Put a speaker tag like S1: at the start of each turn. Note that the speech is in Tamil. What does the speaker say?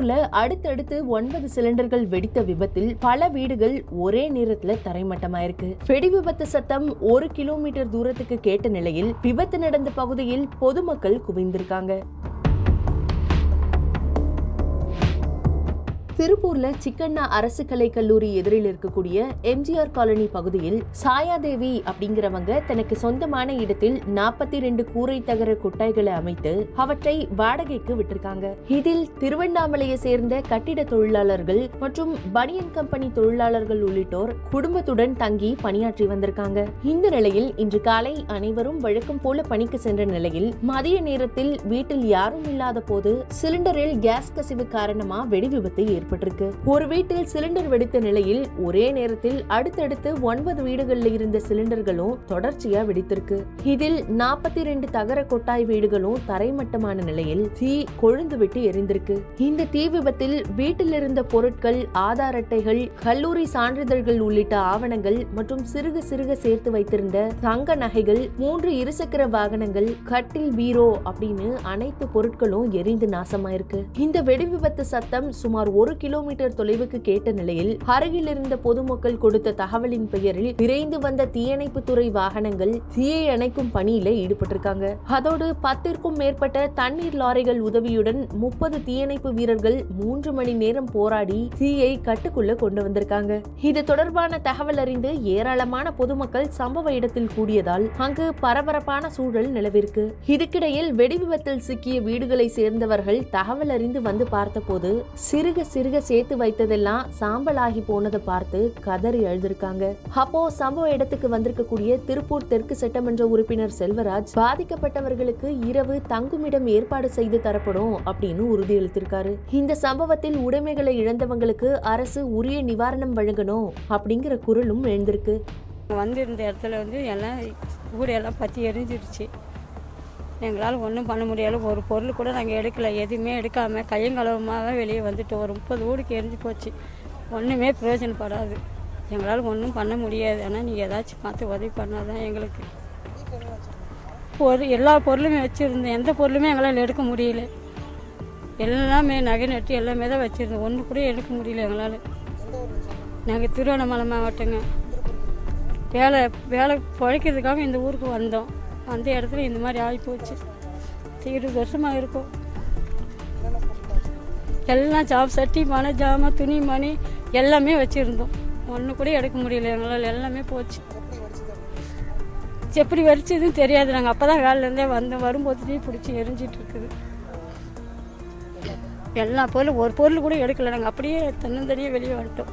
S1: திருப்பூர்ல அடுத்தடுத்து 9 சிலிண்டர்கள் வெடித்த விபத்தில் பல வீடுகள் ஒரே நேரத்துல தரைமட்டமாயிருக்கு. வெடி விபத்து சத்தம் 1 கிலோமீட்டர் தூரத்துக்கு கேட்ட நிலையில் விபத்து நடந்த பகுதியில் பொதுமக்கள் குவிந்திருக்காங்க. திருப்பூர்ல சிக்கண்ணா அரசு கலை கல்லூரி எதிரில் இருக்கக்கூடிய எம்ஜிஆர் காலனி பகுதியில் சாயாதேவி அப்படிங்கிறவங்க தனக்கு சொந்தமான இடத்தில் 42 கூரை தகர கொட்டாய்களை அமைத்து அவற்றை வாடகைக்கு விட்டிருக்காங்க. இதில் திருவண்ணாமலையை சேர்ந்த கட்டிட தொழிலாளர்கள் மற்றும் பனியன் கம்பெனி தொழிலாளர்கள் உள்ளிட்டோர் குடும்பத்துடன் தங்கி பணியாற்றி வந்திருக்காங்க. இந்த நிலையில் இன்று காலை அனைவரும் வழக்கம் போல பணிக்கு சென்ற நிலையில் மதிய நேரத்தில் வீட்டில் யாரும் இல்லாத போது சிலிண்டரில் கேஸ் கசிவு காரணமா வெடி விபத்து ஏற்பட்டிருக்கு. ஒரு வீட்டில் சிலிண்டர் வெடித்த நிலையில் ஒரே நேரத்தில் அடுத்தடுத்து 9 வீடுகள்ல இருந்த சிலிண்டர்களும் தொடர்ச்சியா வெடித்திருக்கு. இதில் 42 தகர கொட்டாய் வீடுகளும் தரைமட்டமான நிலையில் தீ கொழுந்து விட்டு எரிந்திருக்கு. இந்த தீ விபத்தில் வீட்டில் இருந்த பொருட்கள், ஆதார் அட்டைகள், கல்லூரி சான்றிதழ்கள் உள்ளிட்ட ஆவணங்கள் மற்றும் சிறுக சிறுக சேர்த்து வைத்திருந்த தங்க நகைகள், 3 இருசக்கர வாகனங்கள், கட்டில், பீரோ அப்படின்னு அனைத்து பொருட்களும் எரிந்து நாசமாயிருக்கு. இந்த வெடி விபத்து சத்தம் சுமார் 1 கிலோமீட்டர் தொலைவுக்கு கேட்ட நிலையில் அருகில் இருந்த பொதுமக்கள் கொடுத்த தகவலின் பெயரில் விரைந்து வந்த தீயணைப்பு துறை வாகனங்கள் தீயை அணைக்கும் பணியில ஈடுபட்டிருக்காங்க. அதோடு 10ற்கும் மேற்பட்ட தண்ணீர் லாரிகள் உதவியுடன் 30 தீயணைப்பு வீரர்கள் 3 மணி நேரம் போராடி தீயை கட்டுக்குள்ள கொண்டு வந்திருக்காங்க. இது தொடர்பான தகவல் அறிந்து ஏராளமான பொதுமக்கள் சம்பவ இடத்தில் கூடியதால் அங்கு பரபரப்பான சூழல் நிலவிருக்கு. இதுக்கிடையில் வெடி விபத்தில் சிக்கிய வீடுகளை சேர்ந்தவர்கள் தகவல் அறிந்து வந்து பார்த்தபோது சிறுக சிறுக சேர்த்து வைத்ததெல்லாம் சாம்பலாகி போனதை பார்த்து கதறி எழுதிருக்காங்க. அப்போ சம்பவ இடத்துக்கு வந்திருக்கக்கூடிய திருப்பூர் தெற்கு சட்டமன்ற உறுப்பினர் செல்வராஜ் பாதிக்கப்பட்டவர்களுக்கு இரவு தங்குமிடம் ஏற்பாடு செய்து தரப்படும் அப்படின்னு உறுதியளித்திருக்காரு. இந்த சம்பவத்தில் உடைமைகளை இழந்தவங்களுக்கு அரசு உரிய நிவாரணம் வழங்கணும் அப்படிங்கிற குரலும் எழுந்திருக்கு.
S2: வந்திருந்த இடத்துல எல்லாம் ஊடையெல்லாம் பற்றி எரிஞ்சிருச்சு. எங்களால் ஒன்றும் பண்ண முடியாது. ஒரு பொருள் கூட நாங்கள் எடுக்கலை. எதுவுமே எடுக்காமல் கையங்கலவமாக தான் வெளியே வந்துட்டு ஒரு 30 வீடுக்கு எரிஞ்சு போச்சு. ஒன்றுமே பிரயோஜனப்படாது. எங்களால் ஒன்றும் பண்ண முடியாது. ஆனால் நீங்கள் ஏதாச்சும் பார்த்து உதவி பண்ணால் தான் எங்களுக்கு. எல்லா பொருளுமே வச்சுருந்தோம். எந்த பொருளுமே எங்களால் எடுக்க முடியல. எல்லாமே நகை நட்டு எல்லாமே தான் வச்சுருந்தோம். ஒன்று கூட எடுக்க முடியல எங்களால். நாங்கள் திருவண்ணாமலை மாவட்டங்க. வேலை பிழைக்கிறதுக்காக இந்த ஊருக்கு வந்தோம். அந்த இடத்துல இந்த மாதிரி ஆகிப்போச்சு. 20 வருஷமாக இருக்கும். எல்லாம் சட்டி, மனை ஜாமான், துணி, மணி எல்லாமே வச்சுருந்தோம். ஒன்று கூட எடுக்க முடியல எங்களால். எல்லாமே போச்சு. எப்படி வரிச்சதுன்னு தெரியாது. நாங்கள் அப்போ தான் வேலையிலேருந்தே வரும்போது தீ பிடிச்சி எரிஞ்சிட்டு இருக்குது. எல்லா பொருளும் ஒரு பொருள் கூட எடுக்கலை. நாங்கள் அப்படியே தன்னந்தனியாக வெளியே வந்துட்டோம்.